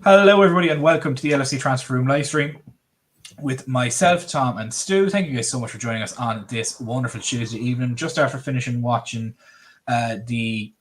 Hello, everybody, and welcome to the LFC Transfer Room live stream with myself, Tom, and Stu. Thank you guys so much for joining us on this wonderful Tuesday evening, just after finishing watching the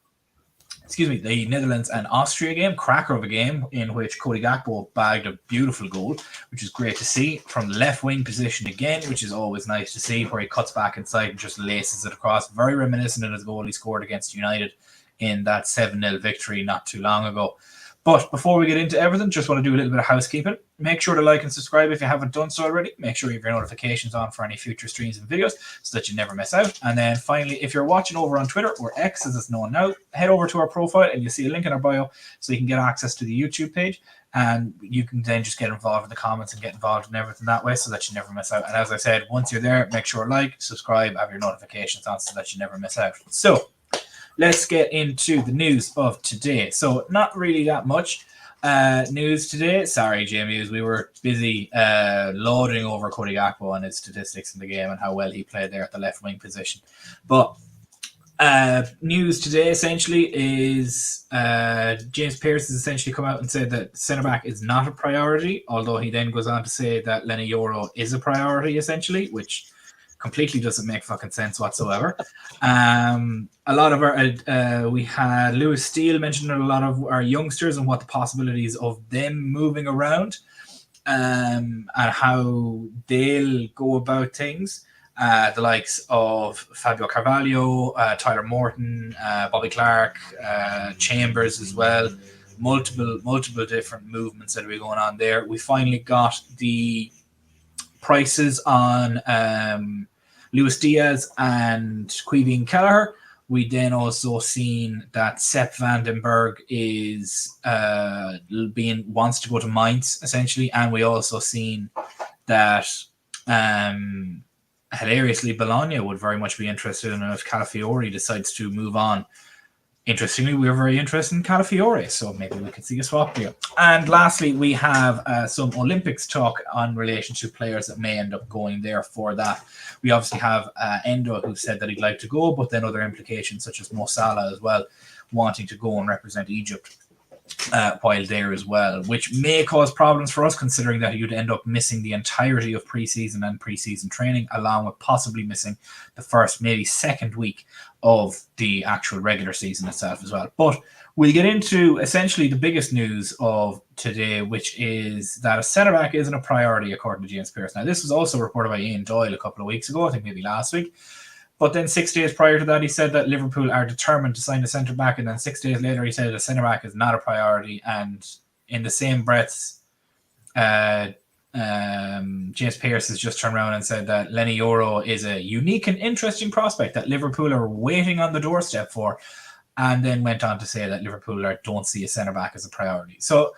Netherlands and Austria game, cracker of a game, in which Cody Gakpo bagged a beautiful goal, which is great to see from the left wing position again, which is always nice to see, where he cuts back inside and just laces it across. Very reminiscent of his goal he scored against United in that 7-0 victory not too long ago. But before we get into everything, just want to do a little bit of housekeeping. Make sure to like and subscribe if you haven't done so already. Make sure you have your notifications on for any future streams and videos so that you never miss out. And then finally, if you're watching over on Twitter, or X as it's known now, head over to our profile and you'll see a link in our bio so you can get access to the YouTube page. And you can then just get involved in the comments and get involved in everything that way so that you never miss out. And as I said, once you're there, make sure to like, subscribe, have your notifications on so that you never miss out. So let's get into the news of today. So not really that much news today. Sorry, Jamie, we were busy lauding over Cody Gakpo and his statistics in the game and how well he played there at the left wing position. But news today essentially is James Pearce has essentially come out and said that centre back is not a priority, although he then goes on to say that Leny Yoro is a priority essentially, which completely doesn't make fucking sense whatsoever. A lot of our we had Lewis Steele mentioned a lot of our youngsters and what the possibilities of them moving around and how they'll go about things. The likes of Fabio Carvalho, Tyler Morton, Bobby Clark, Chambers as well. Multiple different movements that are going on there. We finally got the prices on Luis Diaz and Caoimhin Kelleher. We then also seen that Sepp van den Berg is wants to go to Mainz essentially, and we also seen that hilariously Bologna would very much be interested in if Calafiori decides to move on. Interestingly, we were very interested in Calafiori, so maybe we could see a swap deal. And lastly, we have some Olympics talk on relation to players that may end up going there for that. We obviously have Endo, who said that he'd like to go, but then other implications such as Mo Salah as well, wanting to go and represent Egypt while there as well, which may cause problems for us, considering that you'd end up missing the entirety of preseason and preseason training, along with possibly missing the first, maybe second week of the actual regular season itself as well. But we'll get into essentially the biggest news of today, which is that a centre-back isn't a priority according to James Pearce. Now, this was also reported by Ian Doyle a couple of weeks ago, I think maybe last week. But then 6 days prior to that, he said that Liverpool are determined to sign a centre-back. And then 6 days later, he said a centre-back is not a priority. And in the same breath, James Pearce has just turned around and said that Leny Yoro is a unique and interesting prospect that Liverpool are waiting on the doorstep for. And then went on to say that Liverpool don't see a centre-back as a priority. So,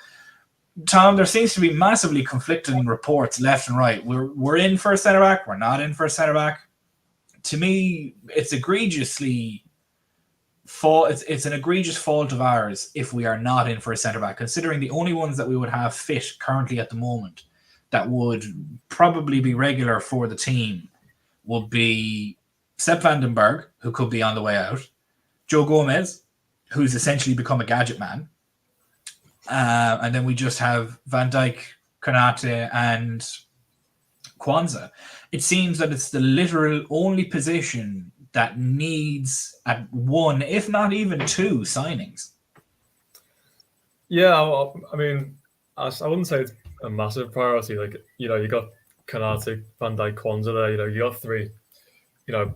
Tom, there seems to be massively conflicting reports left and right. We're in for a centre-back. We're not in for a centre-back. To me, it's egregiously it's an egregious fault of ours if we are not in for a centre-back, considering the only ones that we would have fit currently at the moment that would probably be regular for the team would be Sepp van den Berg, who could be on the way out, Joe Gomez, who's essentially become a gadget man, and then we just have Van Dijk, Konate, and Kwanzaa. It seems that it's the literal only position that needs at one, if not even two, signings. Yeah, I mean, I wouldn't say it's a massive priority. Like, you got Konate, Van Dijk, Kwanzaa there. You got three,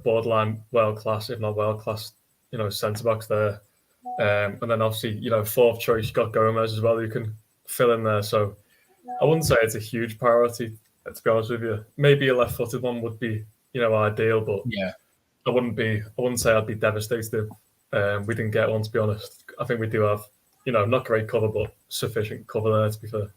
borderline world class, if not world class, centre backs there. And then obviously, fourth choice, you got Gomez as well, who can fill in there. So I wouldn't say it's a huge priority, to be honest with you. Maybe a left-footed one would be, ideal, but yeah, I wouldn't say I'd be devastated if we didn't get one, to be honest. I think we do have, not great cover, but sufficient cover there, to be fair.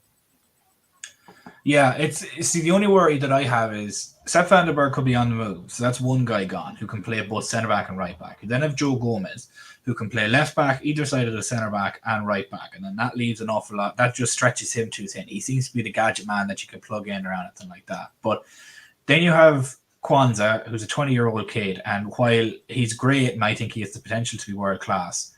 Yeah, the only worry that I have is Sepp van den Berg could be on the move. So that's one guy gone who can play both centre-back and right-back. You then have Joe Gomez, who can play left-back, either side of the centre-back and right-back. And then that leaves an awful lot. That just stretches him too thin. He seems to be the gadget man that you can plug in or anything like that. But then you have Kwanzaa, who's a 20-year-old kid. And while he's great and I think he has the potential to be world-class,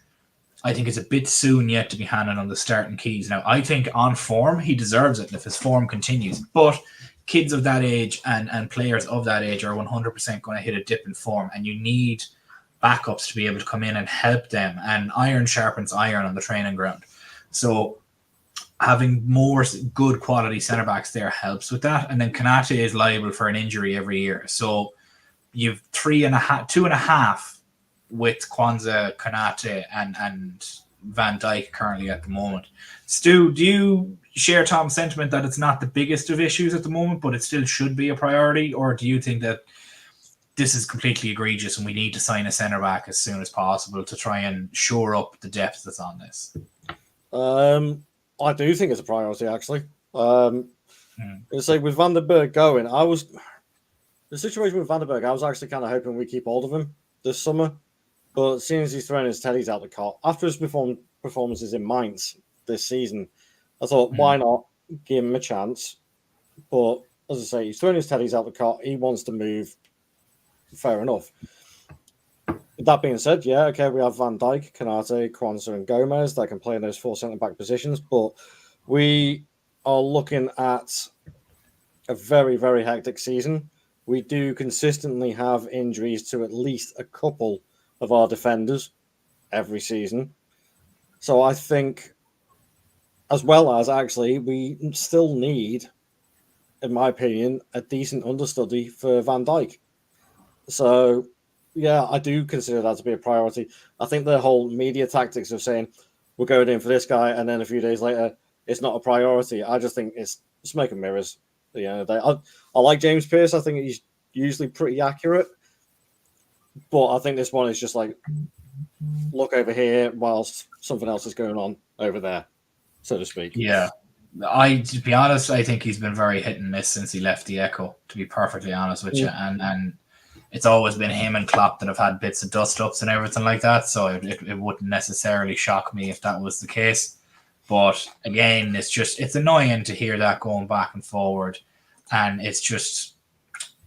I think it's a bit soon yet to be handing on the starting keys. Now, I think on form, he deserves it if his form continues. But kids of that age and players of that age are 100% going to hit a dip in form, and you need backups to be able to come in and help them. And iron sharpens iron on the training ground. So having more good quality centre backs there helps with that. And then Konate is liable for an injury every year. So you've 2.5 with Kwanzaa, Konate, and Van Dijk currently at the moment. Stu, do you share Tom's sentiment that it's not the biggest of issues at the moment, but it still should be a priority? Or do you think that this is completely egregious and we need to sign a centre-back as soon as possible to try and shore up the depth that's on this? I do think it's a priority, actually. It's like with Van der Berg going, the situation with Van der Berg, I was actually kind of hoping we keep hold of him this summer. But seeing as he's thrown his teddies out the cot, after his performances in Mainz this season, I thought, why not give him a chance? But as I say, he's thrown his teddies out the cot. He wants to move. Fair enough. That being said, yeah, okay, we have Van Dijk, Konate, Kwanzaa, and Gomez that can play in those 4 centre-back positions. But we are looking at a very, very hectic season. We do consistently have injuries to at least a couple of our defenders every season. So I think, as well as actually, we still need, in my opinion, a decent understudy for Van Dijk. So, yeah, I do consider that to be a priority. I think the whole media tactics of saying we're going in for this guy and then a few days later it's not a priority, I just think it's smoke and mirrors. You know, I like James Pearce. I think he's usually pretty accurate. But I think this one is just like, look over here whilst something else is going on over there, so to speak. Yeah. To be honest, I think he's been very hit and miss since he left the Echo, to be perfectly honest with you. And it's always been him and Klopp that have had bits of dust-ups and everything like that. So it wouldn't necessarily shock me if that was the case. But again, it's annoying to hear that going back and forward. And it's just...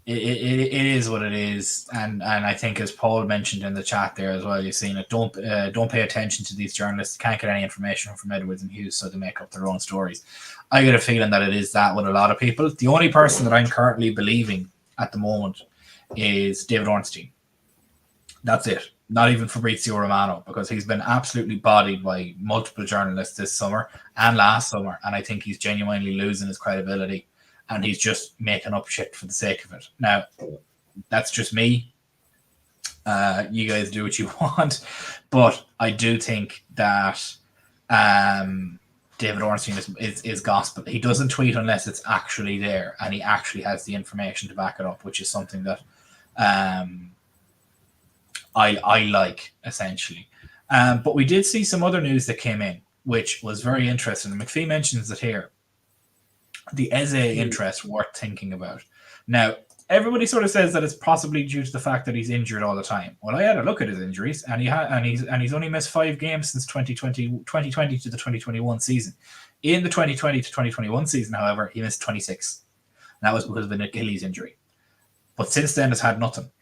It is what it is, and I think as Paul mentioned in the chat there as well, you've seen it. Don't pay attention to these journalists. Can't get any information from Edwards and Hughes, so they make up their own stories. I get a feeling that it is that with a lot of people. The only person that I'm currently believing at the moment is David Ornstein. That's it. Not even Fabrizio Romano, because he's been absolutely bodied by multiple journalists this summer and last summer, and I think he's genuinely losing his credibility. And he's just making up shit for the sake of it. Now, that's just me. You guys do what you want. But I do think that David Ornstein is gospel. He doesn't tweet unless it's actually there. And he actually has the information to back it up, which is something that I like, essentially. But we did see some other news that came in, which was very interesting. McPhee mentions it here. The Eze interest worth thinking about. Now, everybody sort of says that it's possibly due to the fact that he's injured all the time. Well, I had a look at his injuries, and he's only missed 5 games since 2020 to the 2021 season. In the 2020 to 2021 season, however, he missed 26. And that was because of an Achilles injury. But since then, has had nothing.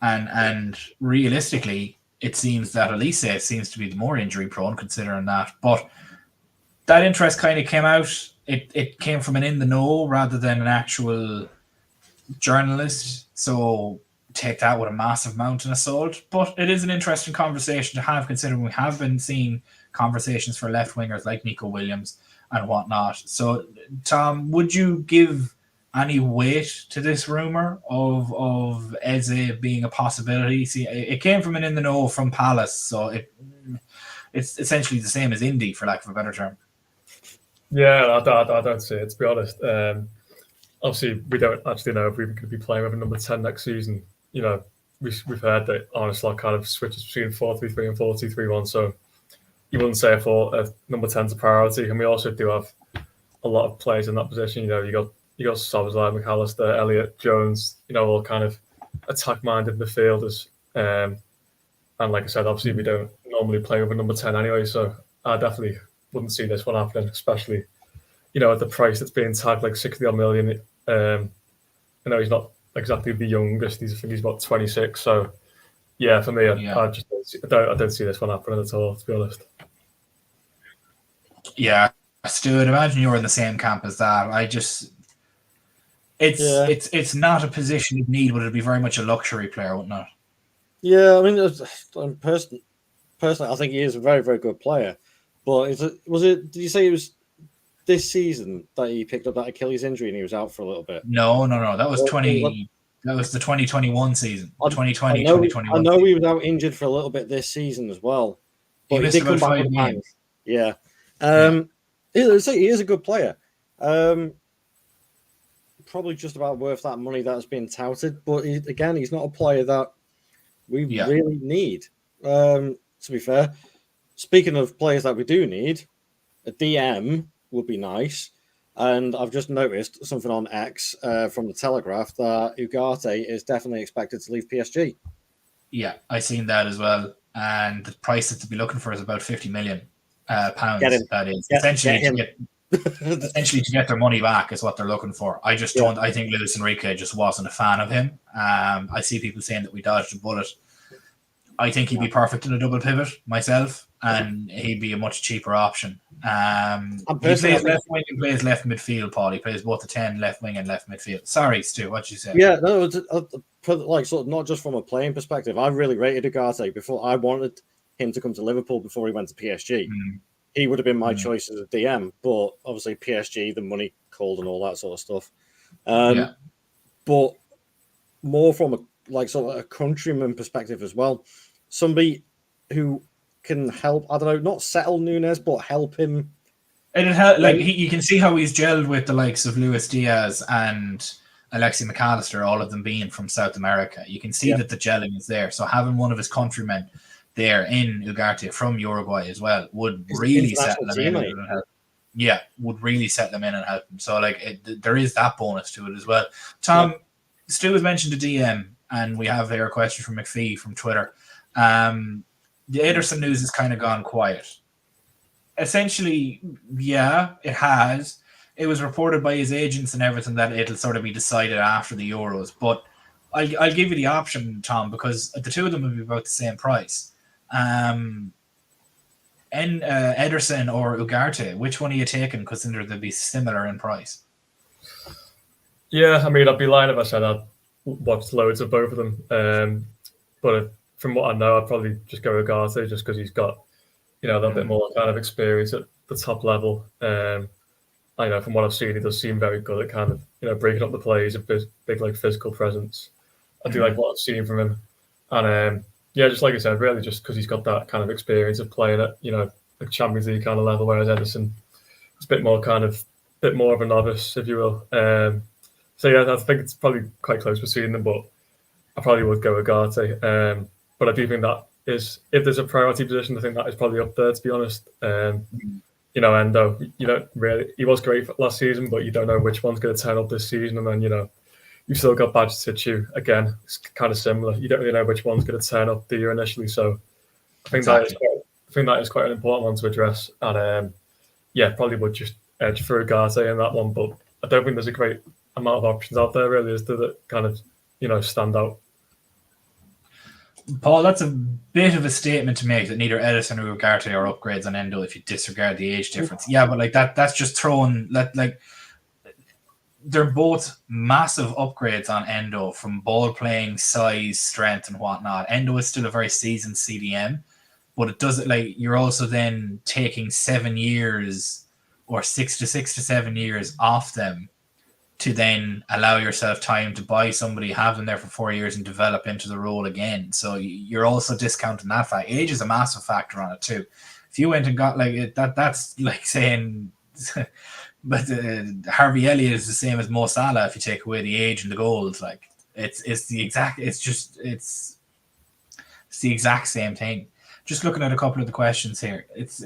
And realistically, it seems that Elise seems to be the more injury prone, considering that. But that interest kind of came out. It came from an in the know rather than an actual journalist. So take that with a massive mountain of salt. But it is an interesting conversation to have, considering we have been seeing conversations for left wingers like Nico Williams and whatnot. So, Tom, would you give any weight to this rumor of Eze being a possibility? See, it came from an in the know from Palace, so it's essentially the same as Indy, for lack of a better term. Yeah, I don't see it, to be honest. Obviously, we don't actually know if we're going to be playing with a number 10 next season. You know, we've heard that Arne Slot kind of switches between 4-3-3 and 4-2-3-1, so you wouldn't say a number 10's a priority. And we also do have a lot of players in that position. You know, you got Szoboszlai, McAllister, Elliott, Jones, you know, all kind of attack-minded midfielders. And like I said, obviously, we don't normally play with a number 10 anyway, so I definitely wouldn't see this one happening, especially, you know, at the price that's being tagged like 60-odd million. I know he's not exactly the youngest. I think he's about 26. So, yeah, for me, I don't see this one happening at all, to be honest. Yeah, Stu, I'd imagine you're in the same camp as that. It's not a position of need, but it'd be very much a luxury player, wouldn't it? Yeah, I mean, personally, I think he is a very, very good player. But did you say it was this season that he picked up that Achilles injury and he was out for a little bit? No. That was That was the 2021 season. 2020, I know 2021. I know he was out injured for a little bit this season as well. But He he missed did come about back 5 with a bang. games. Yeah. He is a good player. Probably just about worth that money that's been touted. But he's not a player that we really need. To be fair, speaking of players that we do need, a DM would be nice. And I've just noticed something on X from the Telegraph that Ugarte is definitely expected to leave PSG. Yeah, I seen that as well. And the price that to be looking for is about 50 million pounds. That is essentially to get their money back is what they're looking for. I just don't. I think Luis Enrique just wasn't a fan of him. I see people saying that we dodged a bullet. I think he'd be perfect in a double pivot myself, and he'd be a much cheaper option. He plays left wing and plays left midfield, Paul. He plays both the 10, left wing and left midfield. Sorry, Stu, what'd you say? Yeah, no, sort of not just from a playing perspective. I really rated Ugarte before. I wanted him to come to Liverpool before he went to PSG. He would have been my choice as a DM, but obviously PSG, the money called and all that sort of stuff. But more from a countryman perspective as well. Somebody who can help, I don't know, not settle Nunes, but help him. And you can see how he's gelled with the likes of Luis Diaz and Alexi McAllister, all of them being from South America. You can see that the gelling is there. So having one of his countrymen there in Ugarte from Uruguay as well would really settle them in and help. Yeah, would really set them in and help them. So there is that bonus to it as well. Tom, Stu has mentioned the DM, and we have here a question from McPhee from Twitter. The Ederson news has kind of gone quiet. Essentially, it has. It was reported by his agents and everything that it'll sort of be decided after the Euros. But I'll give you the option, Tom, because the two of them will be about the same price. Ederson or Ugarte, which one are you taking? Because they'll be similar in price. Yeah, I mean, I'd be lying if I said I'd watched loads of both of them. But from what I know, I'd probably just go Ugarte just because he's got, a little bit more kind of experience at the top level. I know from what I've seen, he does seem very good at kind of, breaking up the plays, a big physical presence. I do like what I've seen from him. And just like I said, really just because he's got that kind of experience of playing at, a Champions League kind of level, whereas Ederson is a bit more of a novice, if you will. I think it's probably quite close between them, but I probably would go Ugarte. But I do think that is, if there's a priority position, I think that is probably up there, to be honest. Endo, he was great last season, but you don't know which one's going to turn up this season. And then, you've still got Bajcetic again. It's kind of similar. You don't really know which one's going to turn up the year initially. So I think that is quite an important one to address. And probably would just edge for Ugarte in that one. But I don't think there's a great amount of options out there, really, is there, that kind of, stand out. Paul, that's a bit of a statement to make that neither Ederson or Ugarte are upgrades on Endo if you disregard the age difference. Yeah, but that's just throwing they're both massive upgrades on Endo from ball playing, size, strength, and whatnot. Endo is still a very seasoned CDM, but it does you're also then taking 7 years or 6 to 7 years off them to then allow yourself time to buy somebody, have them there for 4 years and develop into the role again. So you're also discounting that fact. Age is a massive factor on it too. If you went and got that's like saying, but Harvey Elliott is the same as Mo Salah if you take away the age and the goals. It's the exact same thing. Just looking at a couple of the questions here, it's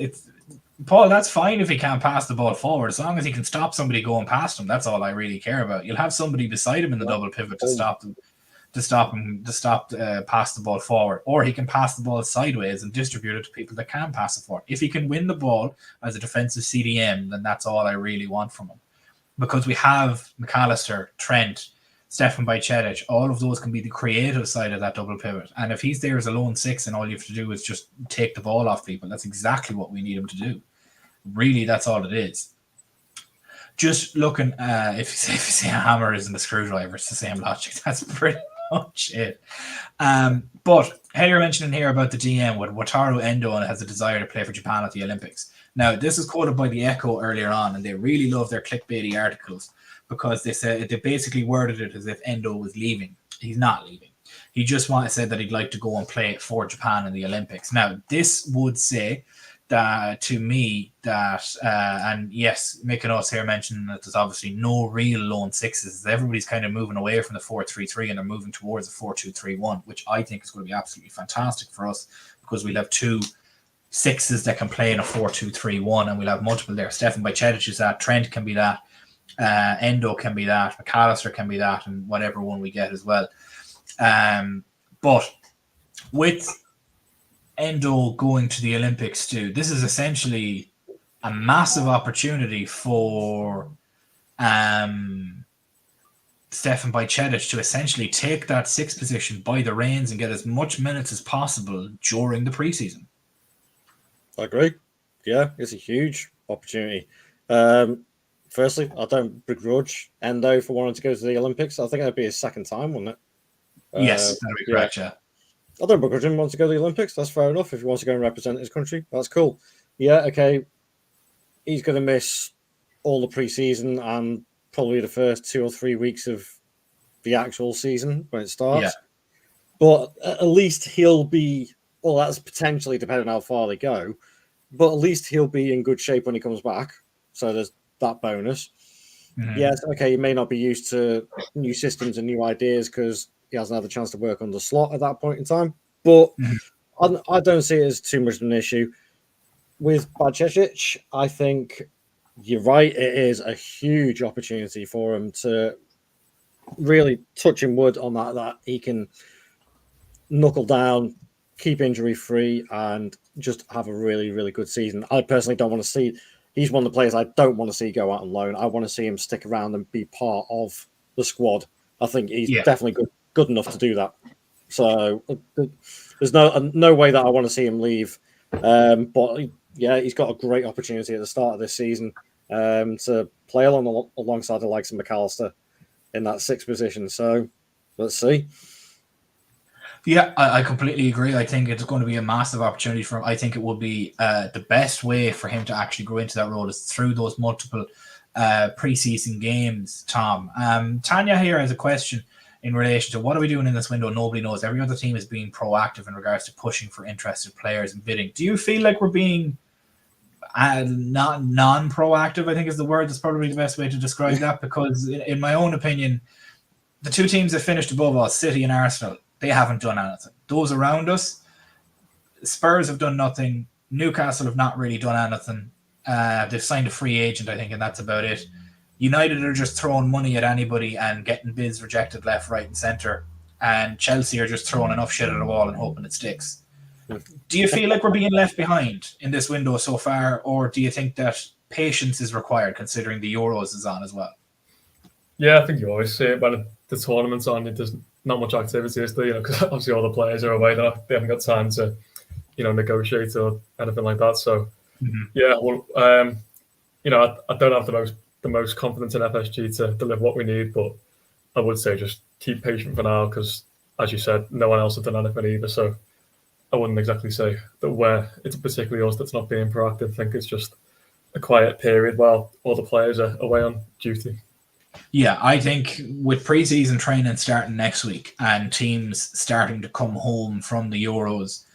Paul, that's fine if he can't pass the ball forward. As long as he can stop somebody going past him, that's all I really care about. You'll have somebody beside him in the double pivot to stop pass the ball forward. Or he can pass the ball sideways and distribute it to people that can pass it forward. If he can win the ball as a defensive CDM, then that's all I really want from him. Because we have McAllister, Trent, Stefan Bajcetic, all of those can be the creative side of that double pivot. And if he's there as a lone six and all you have to do is just take the ball off people, that's exactly what we need him to do. Really, that's all it is. Just looking, if you say a hammer isn't a screwdriver, it's the same logic. That's pretty much it. But how you're mentioning here about the DM with Wataru Endo has a desire to play for Japan at the Olympics. Now, this is quoted by the Echo earlier on, and they really love their clickbaity articles because they basically worded it as if Endo was leaving. He's not leaving. He just said that he'd like to go and play for Japan in the Olympics. Now, this would say that to me that, and yes, Mick and us here mentioning that there's obviously no real lone sixes. Everybody's kind of moving away from the 4-3-3 and they're moving towards the 4-2-3-1, which I think is going to be absolutely fantastic for us because we'll have two sixes that can play in a 4-2-3-1 and we'll have multiple there. Stefan Bajcetic is that, Trent can be that, Endo can be that, McAllister can be that, and whatever one we get as well. But with Endo going to the Olympics too, this is essentially a massive opportunity for Stefan Bajcetic to essentially take that sixth position by the reins and get as much minutes as possible during the preseason. I agree. Yeah, it's a huge opportunity. Firstly, I don't begrudge Endo for wanting to go to the Olympics. I think that'd be his second time, wouldn't it? Yes, that'd be correct, yeah. I don't begrudge him wanting to go to the Olympics. That's fair enough. If he wants to go and represent his country, that's cool. Yeah, okay. He's going to miss all the preseason and probably the first 2 or 3 weeks of the actual season when it starts. Yeah. But at least he'll be, well, that's potentially depending on how far they go, but at least he'll be in good shape when he comes back. So there's that bonus. Mm-hmm. Yes, okay, he may not be used to new systems and new ideas because he hasn't had the chance to work on the slot at that point in time. But I don't see it as too much of an issue. With Bajcetic, I think you're right. It is a huge opportunity for him to really touching wood on that he can knuckle down, keep injury free, and just have a really, really good season. I personally don't want to see. He's one of the players I don't want to see go out on loan. I want to see him stick around and be part of the squad. I think he's definitely good enough to do that. So there's no way that I want to see him leave. But yeah, he's got a great opportunity at the start of this season to play alongside the likes of McAllister in that sixth position. So let's see. Yeah, I completely agree. I think it's going to be a massive opportunity for him. I think it will be the best way for him to actually grow into that role is through those multiple preseason games, Tom. Tanya here has a question in relation to what are we doing in this window? Nobody knows. Every other team is being proactive in regards to pushing for interested players and bidding. Do you feel like we're being not non-proactive? I think is the word. That's probably the best way to describe that because in my own opinion, the two teams that finished above us, City and Arsenal, they haven't done anything. Those around us, Spurs have done nothing. Newcastle have not really done anything. They've signed a free agent, I think, and that's about it. United are just throwing money at anybody and getting bids rejected left, right, and centre. And Chelsea are just throwing enough shit at the wall and hoping it sticks. Do you feel like we're being left behind in this window so far, or do you think that patience is required considering the Euros is on as well? Yeah, I think you always see it when the tournament's on. There's not much activity, is there? Because obviously all the players are away. They haven't got time to, negotiate or anything like that. So, yeah, well, I don't have the most confidence in FSG to deliver what we need, but I would say just keep patient for now because, as you said, no one else has done anything either. So I wouldn't exactly say that it's particularly us that's not being proactive. I think it's just a quiet period while all the players are away on duty. Yeah, I think with pre-season training starting next week and teams starting to come home from the Euros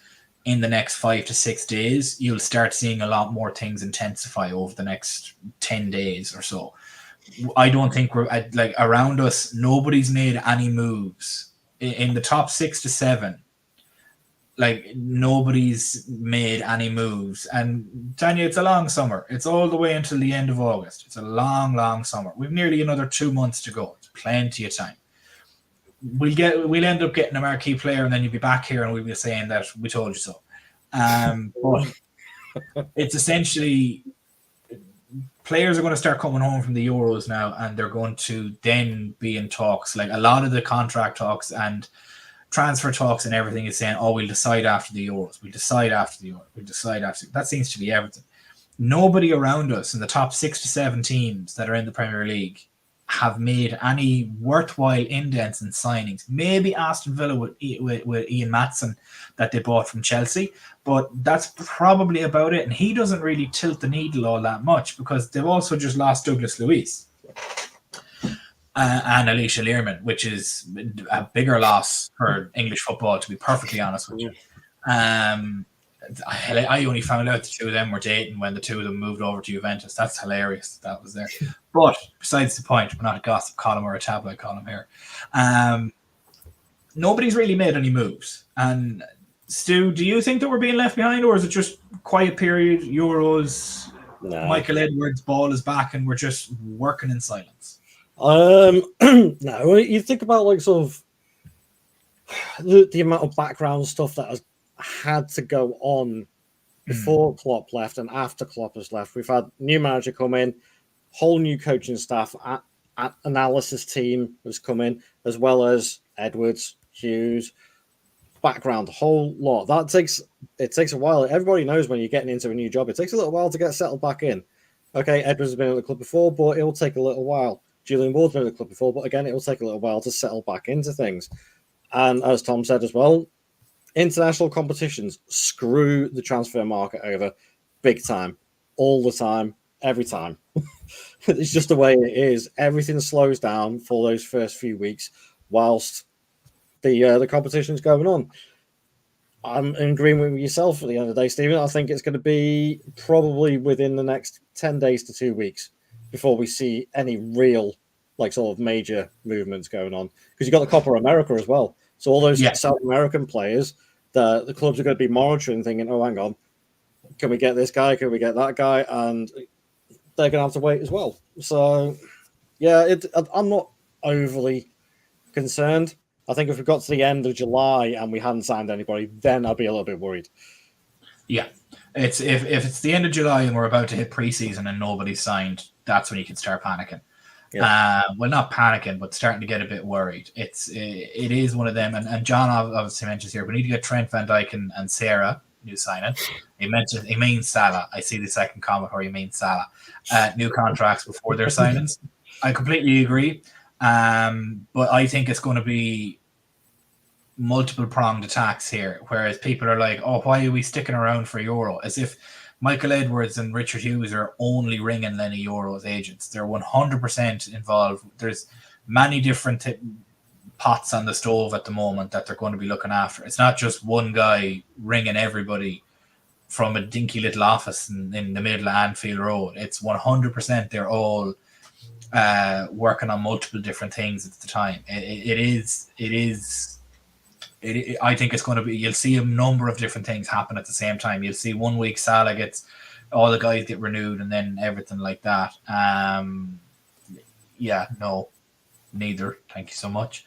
in the next 5 to 6 days, you'll start seeing a lot more things intensify over the next 10 days or so. I don't think we're around us. Nobody's made any moves in the top 6 to 7. Nobody's made any moves. And Tanya, it's a long summer. It's all the way until the end of August. It's a long, long summer. We've nearly another 2 months to go. It's plenty of time. We'll end up getting a marquee player, and then you'll be back here, and we'll be saying that we told you so. But it's essentially players are going to start coming home from the Euros now, and they're going to then be in talks. Like a lot of the contract talks and transfer talks and everything is saying, we'll decide after the Euros. We'll decide after the Euros. We'll decide after. That seems to be everything. nobody around us in the top 6 to 7 teams that are in the Premier League have made any worthwhile indents and signings. Maybe Aston Villa with Ian Maatson that they bought from Chelsea, but that's probably about it. And he doesn't really tilt the needle all that much because they've also just lost Douglas Luiz and Alicia Learman, which is a bigger loss for English football, to be perfectly honest with you. I only found out the two of them were dating when the two of them moved over to Juventus. That's hilarious. That was there. But besides the point, we're not a gossip column or a tabloid column here. Nobody's really made any moves. And Stu, do you think that we're being left behind, or is it just quiet period, Euros, Michael Edwards' ball is back, and we're just working in silence? No, you think about like sort of the amount of background stuff that has had to go on before Klopp left and after Klopp has left. We've had new manager come in, whole new coaching staff, analysis team has come in, as well as Edwards, Hughes, background, a whole lot. It takes a while. Everybody knows when you're getting into a new job, it takes a little while to get settled back in. Okay, Edwards has been at the club before, but it'll take a little while. Julian Ward's been at the club before, but again, it'll take a little while to settle back into things. And as Tom said as well, international competitions screw the transfer market over big time, all the time, every time. It's just the way it is. Everything slows down for those first few weeks whilst the competition's going on. I'm in agreement with yourself at the end of the day, Stephen. I think it's going to be probably within the next 10 days to 2 weeks before we see any real, like, sort of major movements going on. Because you've got the Copa America as well. So all those South American players, the clubs are going to be monitoring, thinking, oh, hang on, can we get this guy? Can we get that guy? And they're going to have to wait as well. So, yeah, I'm not overly concerned. I think if we got to the end of July and we hadn't signed anybody, then I'd be a little bit worried. Yeah. If it's the end of July and we're about to hit preseason and nobody's signed, that's when you can start panicking. Yeah. Well, not panicking, but starting to get a bit worried. It is one of them, and John obviously mentions here we need to get Trent Van Dijk and Sarah new signing. He means Salah. I see the second comment where he means Salah. New contracts before their signings. I completely agree, but I think it's going to be multiple pronged attacks here. Whereas people are like, "Oh, why are we sticking around for Euro?" As if Michael Edwards and Richard Hughes are only ringing Lenny Euro's agents. They're 100% involved. There's many different pots on the stove at the moment that they're going to be looking after. It's not just one guy ringing everybody from a dinky little office in the middle of Anfield Road. It's 100% they're all working on multiple different things at the time. I think it's going to be, you'll see a number of different things happen at the same time. You'll see 1 week Salah gets, all the guys get renewed and then everything like that. No, neither. Thank you so much.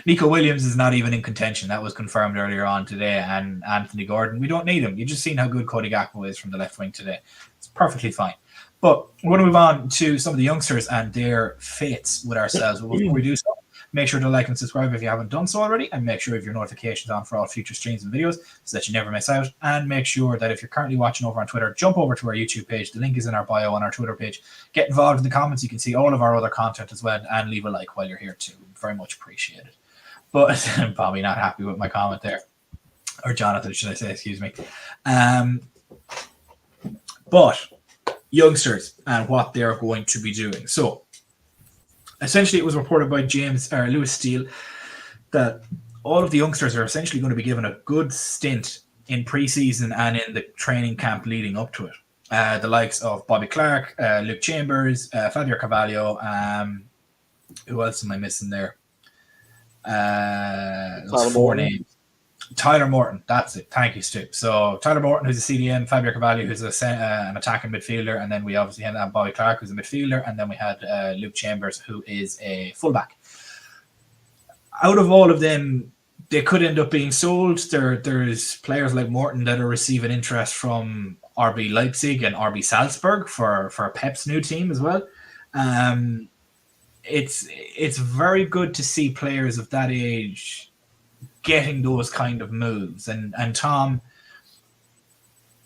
Nico Williams is not even in contention. That was confirmed earlier on today. And Anthony Gordon, we don't need him. You've just seen how good Cody Gakpo is from the left wing today. It's perfectly fine. But we're going to move on to some of the youngsters and their fates with ourselves. But before we do so, make sure to like and subscribe if you haven't done so already, and make sure you have your notifications on for all future streams and videos so that you never miss out. And make sure that if you're currently watching over on Twitter, jump over to our YouTube page. The link is in our bio on our Twitter page. Get involved in the comments. You can see all of our other content as well, and leave a like while you're here too. Very much appreciated. But I'm probably not happy with my comment there. Or Jonathan, should I say, excuse me. But youngsters and what they're going to be doing. So, essentially, it was reported by Lewis Steele that all of the youngsters are essentially going to be given a good stint in preseason and in the training camp leading up to it. The likes of Bobby Clark, Luke Chambers, Fabio Carvalho. Who else am I missing there? Those four names. Tyler Morton, that's it. Thank you, Stu. So Tyler Morton, who's a CDM, Fabio Carvalho, who's an attacking midfielder, and then we obviously had Bobby Clark, who's a midfielder, and then we had Luke Chambers, who is a fullback. Out of all of them, they could end up being sold. There's players like Morton that are receiving interest from RB Leipzig and RB Salzburg for Pep's new team as well. It's very good to see players of that age getting those kind of moves. And Tom,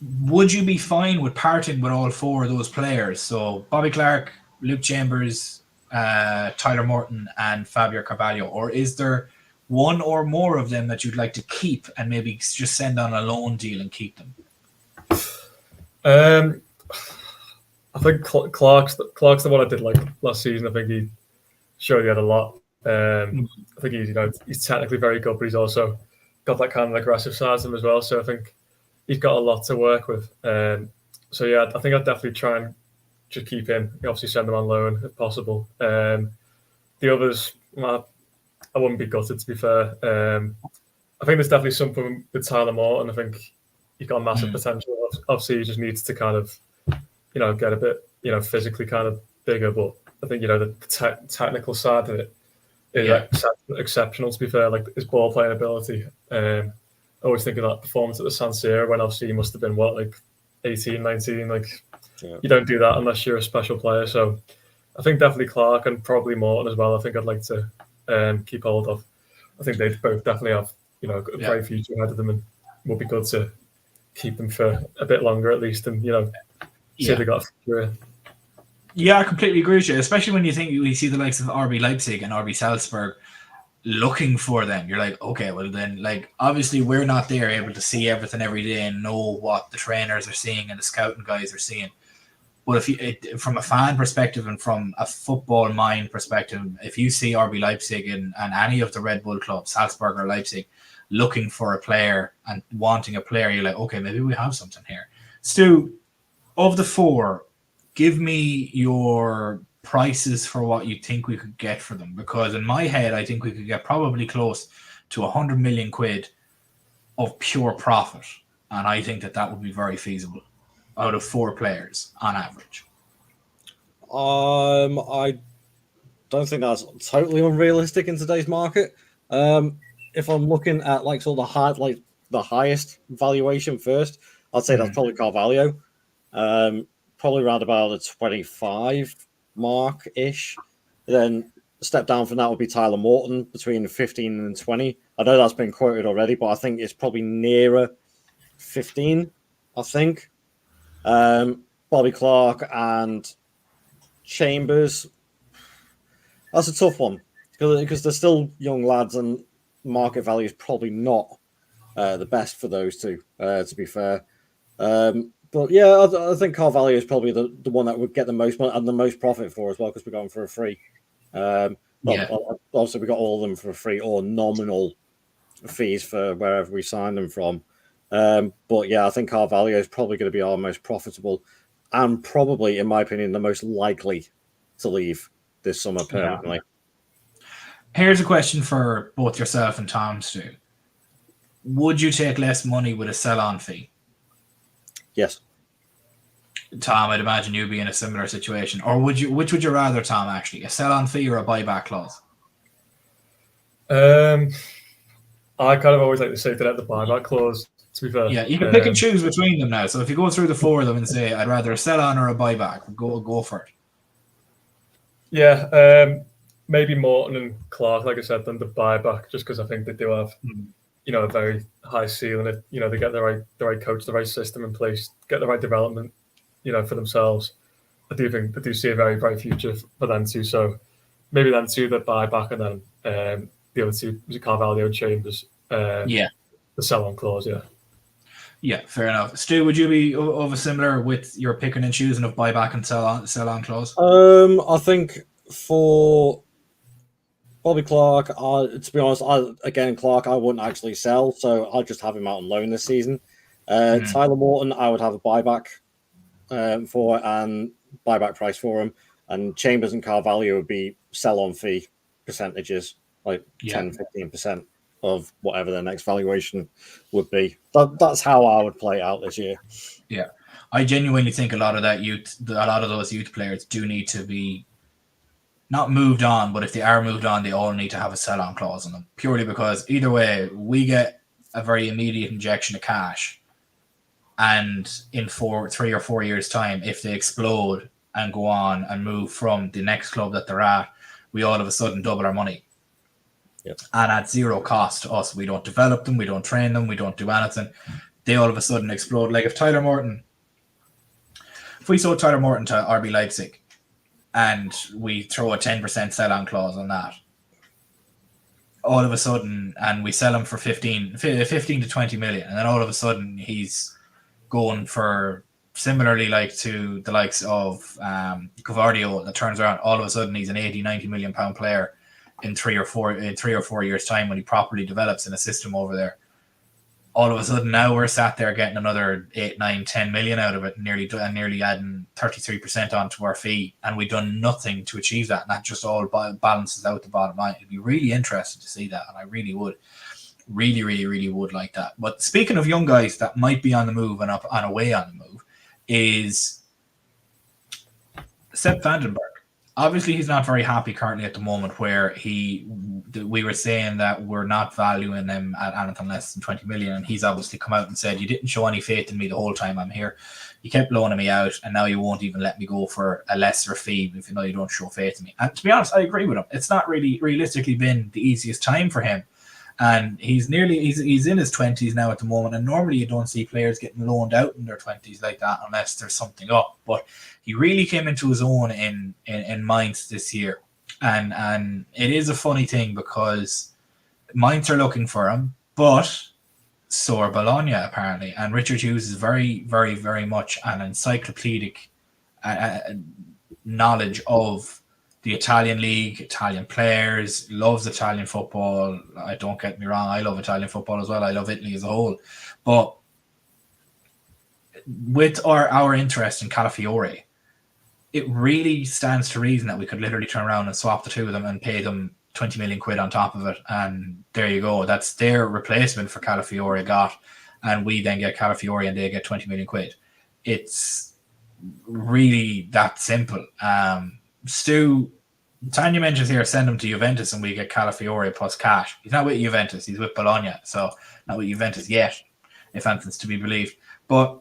would you be fine with parting with all four of those players? So Bobby Clark, Luke Chambers, Tyler Morton, and Fabio Carvalho, or is there one or more of them that you'd like to keep and maybe just send on a loan deal and keep them? I think Clark's the one I did like last season. I think he showed he had a lot. I think he's technically very good, but he's also got that kind of aggressive side to him as well. So I think he's got a lot to work with. So yeah, I think I'd definitely try and just keep him. Obviously, send him on loan if possible. The others, well, I wouldn't be gutted, to be fair. I think there's definitely something with Tyler Morton. I think he's got massive potential. Obviously, he just needs to kind of, get a bit, physically kind of bigger. But I think, the technical side of it is exceptional, to be fair. Like his ball playing ability. I always think of that performance at the San Siro when obviously he must have been, 18, 19. You don't do that unless you're a special player. So I think definitely Clark and probably Morton as well. I think I'd like to keep hold of. I think they both definitely have, a bright future ahead of them, and would be good to keep them for a bit longer at least, and see if they got a future. Yeah, I completely agree with you, especially when we see the likes of RB Leipzig and RB Salzburg looking for them. You're like, okay, well then, obviously we're not there able to see everything every day and know what the trainers are seeing and the scouting guys are seeing. But from a fan perspective and from a football mind perspective, if you see RB Leipzig and any of the Red Bull clubs, Salzburg or Leipzig, looking for a player and wanting a player, you're like, okay, maybe we have something here. Stu, of the four, give me your prices for what you think we could get for them. Because in my head, I think we could get probably close to 100 million quid of pure profit. And I think that would be very feasible out of four players on average. I don't think that's totally unrealistic in today's market. If I'm looking at the highest valuation first, I'd say that's probably Carvalho. Probably around about the 25 mark ish. Then a step down from that would be Tyler Morton between 15 and 20. I know that's been quoted already, but I think it's probably nearer 15. I think. Bobby Clark and Chambers. That's a tough one because they're still young lads and market value is probably not the best for those two, to be fair. But yeah, I think Carvalho is probably the one that would get the most money and the most profit for as well because we're going for a free. Obviously, we got all of them for free or nominal fees for wherever we sign them from. But yeah, I think Carvalho is probably going to be our most profitable and probably, in my opinion, the most likely to leave this summer permanently. Here's a question for both yourself and Tom, Stu. Would you take less money with a sell-on fee? Yes. Tom, I'd imagine you'd be in a similar situation. Or which would you rather, Tom, actually? A sell-on fee or a buyback clause? I kind of always like to say that the buyback clause, to be fair. Yeah, you can pick and choose between them now. So if you go through the four of them and say, I'd rather a sell-on or a buyback, go for it. Yeah, maybe Morton and Clark, like I said, than the buyback, just because I think they do have, a very high ceiling. If they get the right coach, the right system in place, get the right development, for themselves. I do see a very bright future for them too. So maybe them two, the buyback, and then the other two, was it Carvalho and Chambers? The sell-on clause, yeah. Yeah, fair enough. Stu, would you be of a similar with your picking and choosing of buyback and sell-on clause? I think for Bobby Clark, to be honest, Clark, I wouldn't actually sell, so I'd just have him out on loan this season. Tyler Morton, I would have a buyback for and buyback price for him, and Chambers and Carvalho would be sell-on fee percentages, 10-15% of whatever their next valuation would be. That's how I would play it out this year. Yeah, I genuinely think a lot of those youth players do need to be not moved on, but if they are moved on, they all need to have a sell-on clause on them, purely because either way, we get a very immediate injection of cash, and in 3 or 4 years' time, if they explode and go on and move from the next club that they're at, we all of a sudden double our money. Yep. And at zero cost to us. We don't develop them, we don't train them, we don't do anything. they all of a sudden explode. Like if we sold Tyler Morton to RB Leipzig and we throw a 10% sell-on clause on that, all of a sudden, and we sell him for 15 to 20 million, and then all of a sudden he's going for, similarly like to the likes of Gavardio, that turns around, all of a sudden he's an 80-90 million pound player in 3 or 4 years time when he properly develops in a system over there. All of a sudden now we're sat there getting another 8, 9, 10 million out of it, nearly adding 33% onto our fee, and we've done nothing to achieve that, and that just all balances out the bottom line. It'd be really interesting to see that, and I really would. Really would like that. But speaking of young guys that might be on the move and up and away on the move, is Sepp Vandenberg. Obviously, he's not very happy currently at the moment, where we were saying that we're not valuing him at anything less than 20 million, and he's obviously come out and said, you didn't show any faith in me the whole time I'm here. You kept loaning me out, and now you won't even let me go for a lesser fee if you know you don't show faith in me. And to be honest, I agree with him. It's not really realistically been the easiest time for him. And he's in his 20s now at the moment, and normally you don't see players getting loaned out in their 20s like that unless there's something up. But he really came into his own in Mainz this year, and it is a funny thing because Mainz are looking for him, but so are Bologna apparently. And Richard Hughes is very, very, very much an encyclopedic knowledge of the Italian league, Italian players, loves Italian football. Don't get me wrong, I love Italian football as well. I love Italy as a whole. But with our interest in Calafiori, it really stands to reason that we could literally turn around and swap the two of them and pay them 20 million quid on top of it. And there you go. That's their replacement for Calafiori got. And we then get Calafiori and they get 20 million quid. It's really that simple. Stu, Tanya mentions here, send him to Juventus and we get Calafiori plus cash. He's not with Juventus, he's with Bologna, so not with Juventus yet, if anything's to be believed. But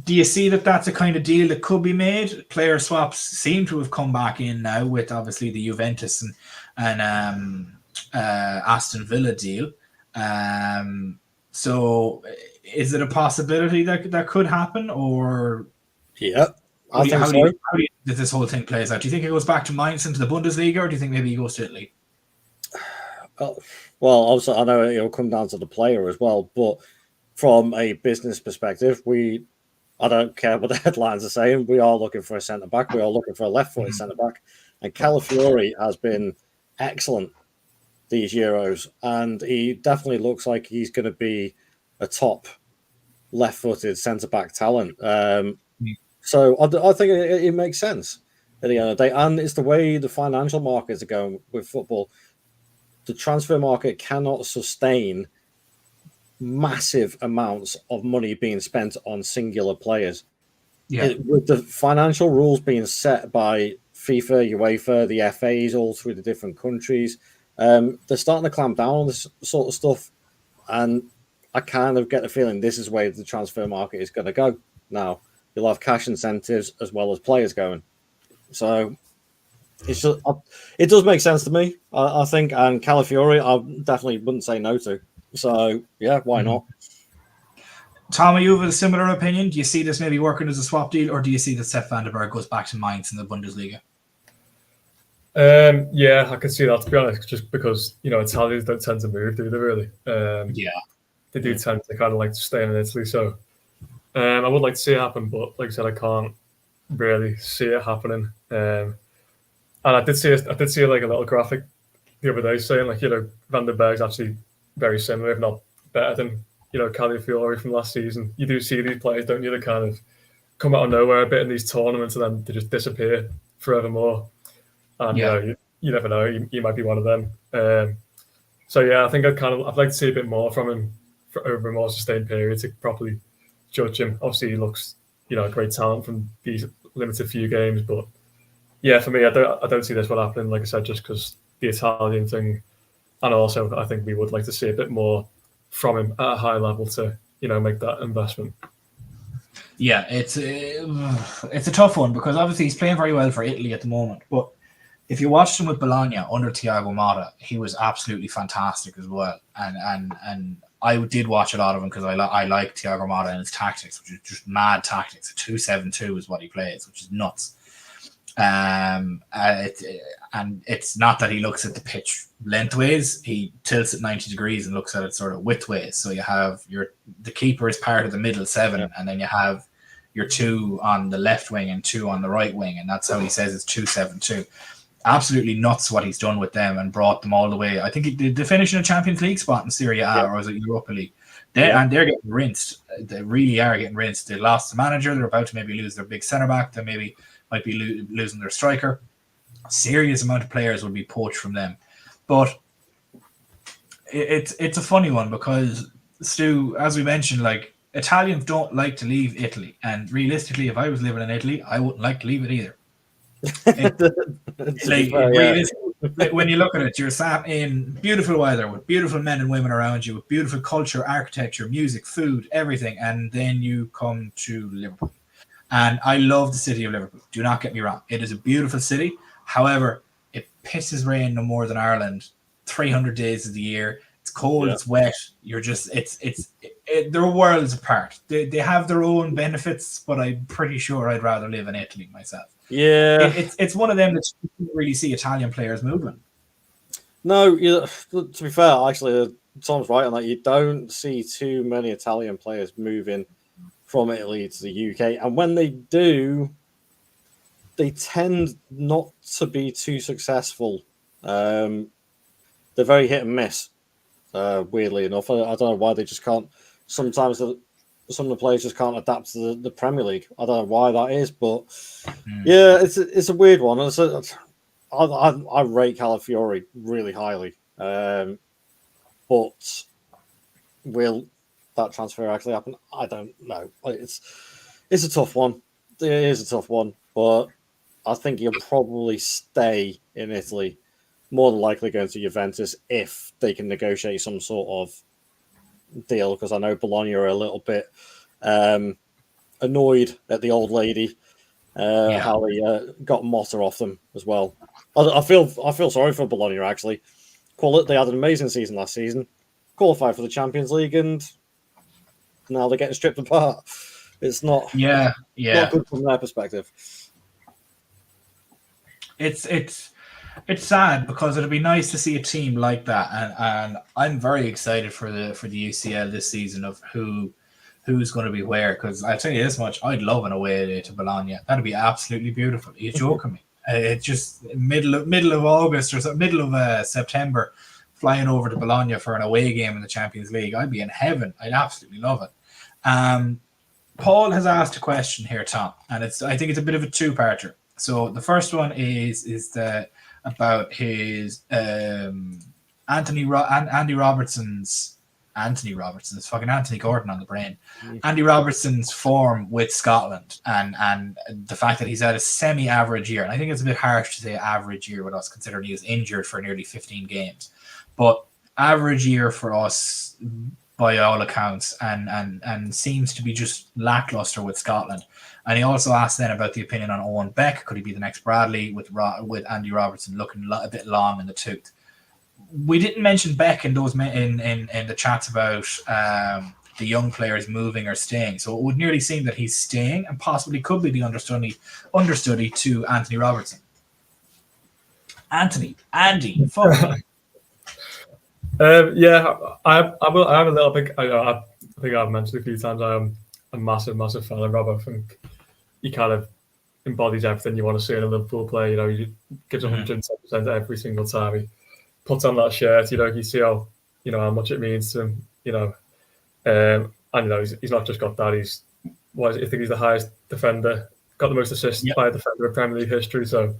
do you see that that's a kind of deal that could be made? Player swaps seem to have come back in now with obviously the Juventus and Aston Villa deal. So is it a possibility that could happen, or yeah? How do you think this whole thing plays out? Do you think it goes back to Mainz into the Bundesliga, or do you think maybe he goes to Italy? Well, obviously, I know it'll come down to the player as well, but from a business perspective, I don't care what the headlines are saying. We are looking for a centre back. We are looking for a left-footed centre back, and Calafiori has been excellent these Euros, and he definitely looks like he's going to be a top left-footed centre back talent. So I think it makes sense at the end of the day. And it's the way the financial markets are going with football. The transfer market cannot sustain massive amounts of money being spent on singular players. Yeah. With the financial rules being set by FIFA, UEFA, the FAs, all through the different countries, they're starting to clamp down on this sort of stuff. And I kind of get the feeling this is where the transfer market is going to go now. You'll have cash incentives as well as players going. So it's just, it does make sense to me, I think. And Calafiori, I definitely wouldn't say no to. So, yeah, why not? Tom, are you of a similar opinion? Do you see this maybe working as a swap deal, or do you see that Sepp Vandenberg goes back to Mainz in the Bundesliga? Yeah, I can see that, to be honest, just because, Italians don't tend to move, do they, really? They do tend to kind of like to stay in Italy, so... I would like to see it happen, but like I said, I can't really see it happening. And I did see like a little graphic the other day saying Vandenberg's actually very similar, if not better than Calafiori from last season. You do see these players, don't you? They kind of come out of nowhere a bit in these tournaments, and then they just disappear forevermore. And you never know, you might be one of them. So yeah, I think I'd like to see a bit more from him over a more sustained period to properly judge him. Obviously, he looks, a great talent from these limited few games, but yeah, for me, I don't see this one happening. Like I said, just because the Italian thing, and also I think we would like to see a bit more from him at a high level to, make that investment. Yeah, it's a tough one because obviously he's playing very well for Italy at the moment, but if you watched him with Bologna under Thiago Motta, he was absolutely fantastic as well, and I did watch a lot of him because I like Thiago Motta and his tactics, which is just mad tactics. 2-7-2 is what he plays, which is nuts. And it's not that he looks at the pitch lengthways; he tilts it 90 degrees and looks at it sort of widthways. So you have the keeper is part of the middle seven, and then you have your 2 on the left wing and 2 on the right wing, and that's how he says it's 2-7-2. Absolutely nuts what he's done with them and brought them all the way. I think they finish in a Champions League spot in Serie A, or was it Europa League? And they're getting rinsed. They really are getting rinsed. They lost the manager. They're about to maybe lose their big centre back. They maybe might be losing their striker. A serious amount of players will be poached from them. But it's a funny one because, Stu, as we mentioned, like, Italians don't like to leave Italy. And realistically, if I was living in Italy, I wouldn't like to leave it either. When you look at it, you're sat in beautiful weather with beautiful men and women around you, with beautiful culture, architecture, music, food, everything, and then you come to Liverpool. And I love the city of Liverpool. Do not get me wrong; it is a beautiful city. However, it pisses rain no more than Ireland 300 days of the year. It's cold, it's wet. You're just they're worlds apart. They have their own benefits, but I'm pretty sure I'd rather live in Italy myself. Yeah, it's one of them that you don't really see Italian players moving. No, to be fair, actually, Tom's right on that. You don't see too many Italian players moving from Italy to the UK, and when they do, they tend not to be too successful. They're very hit and miss. Weirdly enough, I don't know why they just can't. Sometimes some of the players just can't adapt to the Premier League. I don't know why that is, but yeah, it's a weird one. I rate Calafiori really highly, but will that transfer actually happen? I don't know. It's a tough one. It is a tough one, but I think he'll probably stay in Italy. More than likely going to Juventus if they can negotiate some sort of deal, because I know Bologna are a little bit annoyed at the old lady, how they got Motta off them as well. I feel sorry for Bologna actually. They had an amazing season last season, qualified for the Champions League, and now they're getting stripped apart. It's not not good from their perspective. It's sad because it'd be nice to see a team like that, and I'm very excited for the UCL this season of who's going to be where. Because I tell you this much, I'd love an away to Bologna. That'd be absolutely beautiful. Are you joking me? It's just middle of August or middle of September, flying over to Bologna for an away game in the Champions League. I'd be in heaven. I'd absolutely love it. Paul has asked a question here, Tom, and I think it's a bit of a two-parter. So the first one is about his Anthony Robertson's fucking Anthony Gordon on the brain. Andy Robertson's form with Scotland and the fact that he's had a semi-average year. And I think it's a bit harsh to say average year with us, considering he was injured for nearly 15 games. But average year for us by all accounts, and seems to be just lackluster with Scotland. And he also asked then about the opinion on Owen Beck. Could he be the next Bradley with Andy Robertson looking a bit long in the tooth? We didn't mention Beck in those in the chats about the young players moving or staying. So it would nearly seem that he's staying and possibly could be the understudy to Anthony Robertson. Andy, fuck. Yeah, I'm a little bit. I think I've mentioned a few times. I am a massive fan of Rob. I think he kind of embodies everything you want to see in a Liverpool player. You know, he gives 110% every single time he puts on that shirt. You know, you see how much it means to him. You know, and he's not just got that. I think he's the highest defender, got the most assists by a defender in Premier League history. So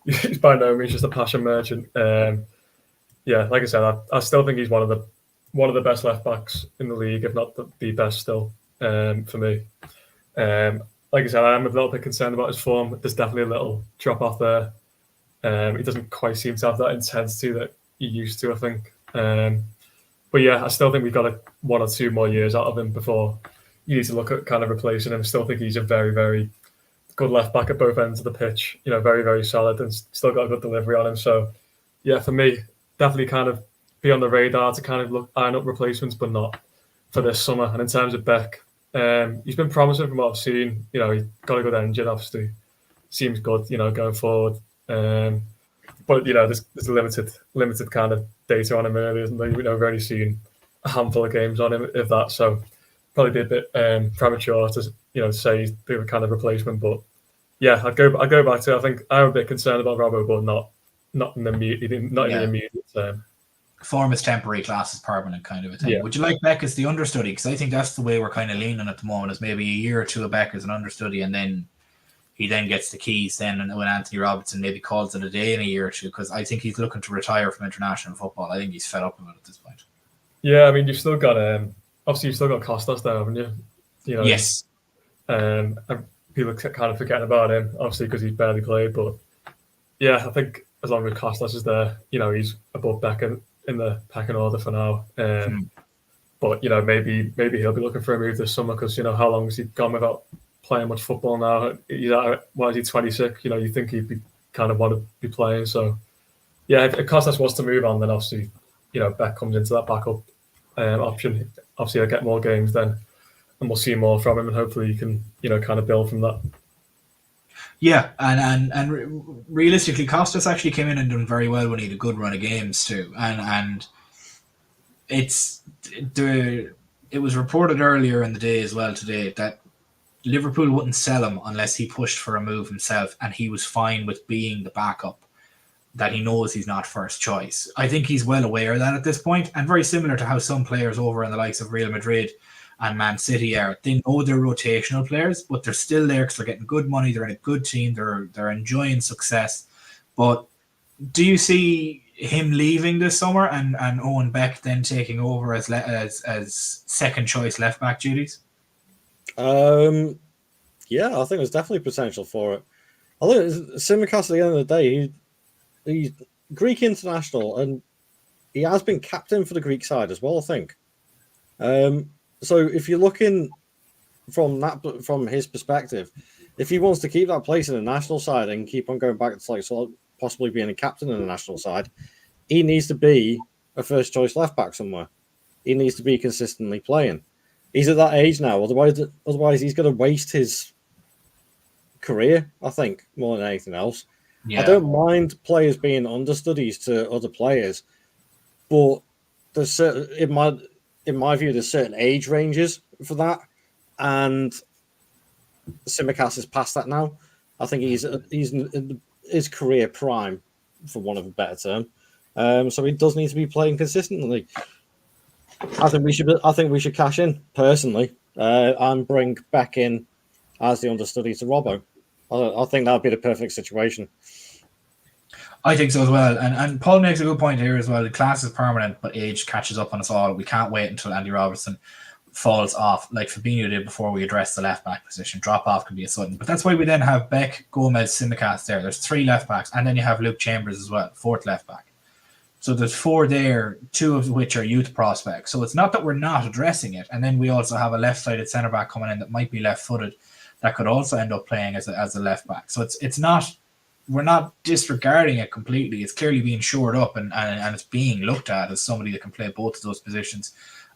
he's by no means just a passion merchant. Yeah, like I said, I still think he's one of the best left backs in the league, if not the best still, for me. Like I said, I am a little bit concerned about his form. There's definitely a little drop off there. He doesn't quite seem to have that intensity that he used to, I think. But yeah, I still think we've got 1 or 2 more years out of him before you need to look at kind of replacing him. I still think he's a very, very good left back at both ends of the pitch. You know, very, very solid, and still got a good delivery on him. So yeah, for me, definitely kind of be on the radar to kind of iron up replacements, but not for this summer. And in terms of Beck, he's been promising from what I've seen. You know, he got a good engine, obviously. Seems good, you know, going forward. But, you know, there's limited kind of data on him earlier, isn't there? You know, we've only seen a handful of games on him, if that. So probably be a bit premature to, you know, say he's a bit of a kind of replacement. But yeah, I'd go back to, I think I'm a bit concerned about Robbo, but not in the immediate term. Form is temporary, class is permanent, kind of a thing. Yeah. Would you like Beck as the understudy? Because I think that's the way we're kind of leaning at the moment, is maybe a year or two of Beck as an understudy, and then he then gets the keys then when Anthony Robertson maybe calls it a day in a year or two, because I think he's looking to retire from international football. I think he's fed up with it at this point. Yeah, I mean, you've still got obviously you've still got Costas there, haven't you? You know, yes. And people are kind of forgetting about him, obviously, because he's barely played. But yeah, I think as long as Costas is there, you know, he's above Beck in the pecking order for now. But you know, maybe he'll be looking for a move this summer, because you know, how long has he gone without playing much football now? He's at, what is he, 26? You know, you think he'd be kind of want to be playing. So yeah, if Costas was to move on, then obviously, you know, Beck comes into that backup option. Obviously, he'll get more games then, and we'll see more from him, and hopefully he can, you know, kind of build from that. Yeah, and realistically, Costas actually came in and done very well when he had a good run of games too. And it was reported earlier in the day as well today that Liverpool wouldn't sell him unless he pushed for a move himself, and he was fine with being the backup, that he knows he's not first choice. I think he's well aware of that at this point, and very similar to how some players over in the likes of Real Madrid and Man City are. They know they're rotational players, but they're still there because they're getting good money, they're in a good team, they're enjoying success. But do you see him leaving this summer and Owen Beck then taking over as second choice left back duties? Yeah, I think there's definitely potential for it. I think Tsimikas at the end of the day, he's Greek international, and he has been captain for the Greek side as well, I think. So if you're looking from his perspective, if he wants to keep that place in the national side and keep on going back to like sort of possibly being a captain in the national side, he needs to be a first choice left back somewhere. He needs to be consistently playing. He's at that age now. Otherwise he's going to waste his career, I think, more than anything else. Yeah. I don't mind players being understudies to other players, but there's certain, in my view, there's certain age ranges for that, and Tsimikas is past that now. I think he's in his career prime, for want of a better term. So he does need to be playing consistently. I think we should cash in personally and bring Beck in as the understudy to Robbo. I think that would be the perfect situation. I think so as well. And Paul makes a good point here as well. The class is permanent, but age catches up on us all. We can't wait until Andy Robertson falls off, like Fabio did before we address the left back position. Drop off can be a sudden. But that's why we then have Beck, Gomez, Tsimikas there. There's 3 left backs, and then you have Luke Chambers as well, 4th left back. So there's 4 there, 2 of which are youth prospects. So it's not that we're not addressing it. And then we also have a left-sided centre back coming in that might be left-footed that could also end up playing as a left back. So it's not, we're not disregarding it completely. It's clearly being shored up and it's being looked at as somebody that can play both of those positions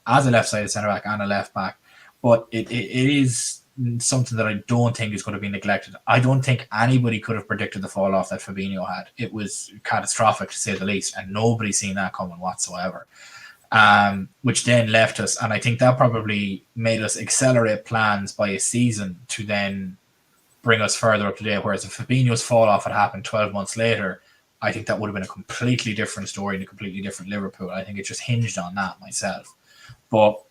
as a left-sided centre back and a left back. But it is something that I don't think is going to be neglected. I don't think anybody could have predicted the fall off that Fabinho had. It was catastrophic, to say the least, and nobody's seen that coming whatsoever. Which then left us, and I think that probably made us accelerate plans by a season to then bring us further up to date. Whereas if Fabinho's fall off had happened 12 months later, I think that would have been a completely different story and a completely different Liverpool. I think it just hinged on that myself. But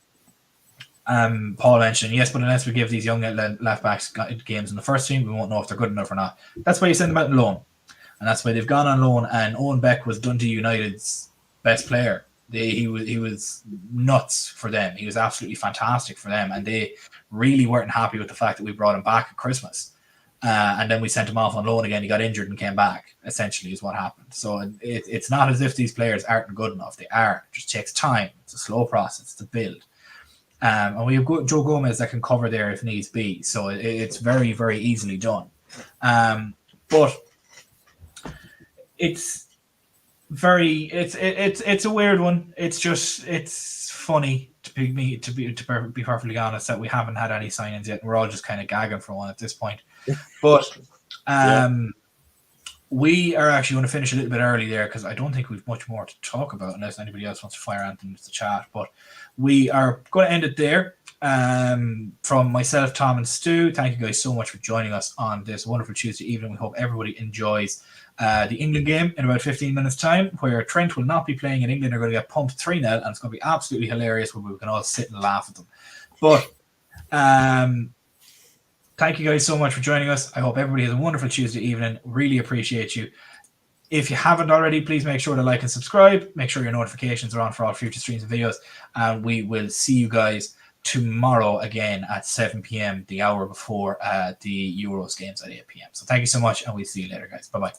Paul mentioned, yes, but unless we give these young left backs games in the first team, we won't know if they're good enough or not. That's why you send them out on loan, and that's why they've gone on loan. And Owen Beck was Dundee United's best player. He was nuts for them. He was absolutely fantastic for them, and they really weren't happy with the fact that we brought him back at Christmas, and then we sent him off on loan again. He got injured and came back. Essentially, is what happened. So it's not as if these players aren't good enough. They are. It just takes time. It's a slow process to build. And we have Joe Gomez that can cover there if needs be. So it's very, very easily done. But it's a weird one. It's funny to be perfectly honest, that we haven't had any signings yet. We're all just kind of gagging for one at this point. But we are actually going to finish a little bit early there because I don't think we've much more to talk about unless anybody else wants to fire anything into the chat. But we are going to end it there. From myself, Tom, and Stu, thank you guys so much for joining us on this wonderful Tuesday evening. We hope everybody enjoys the England game in about 15 minutes time, where Trent will not be playing and England are going to get pumped 3-0, and it's going to be absolutely hilarious where we can all sit and laugh at them. But thank you guys so much for joining us. I hope everybody has a wonderful Tuesday evening. Really appreciate you. If you haven't already, please make sure to like and subscribe. Make sure your notifications are on for all future streams and videos. And we will see you guys tomorrow again at 7 p.m, the hour before the Euros games at 8 p.m. So thank you so much, and we'll see you later, guys. Bye-bye.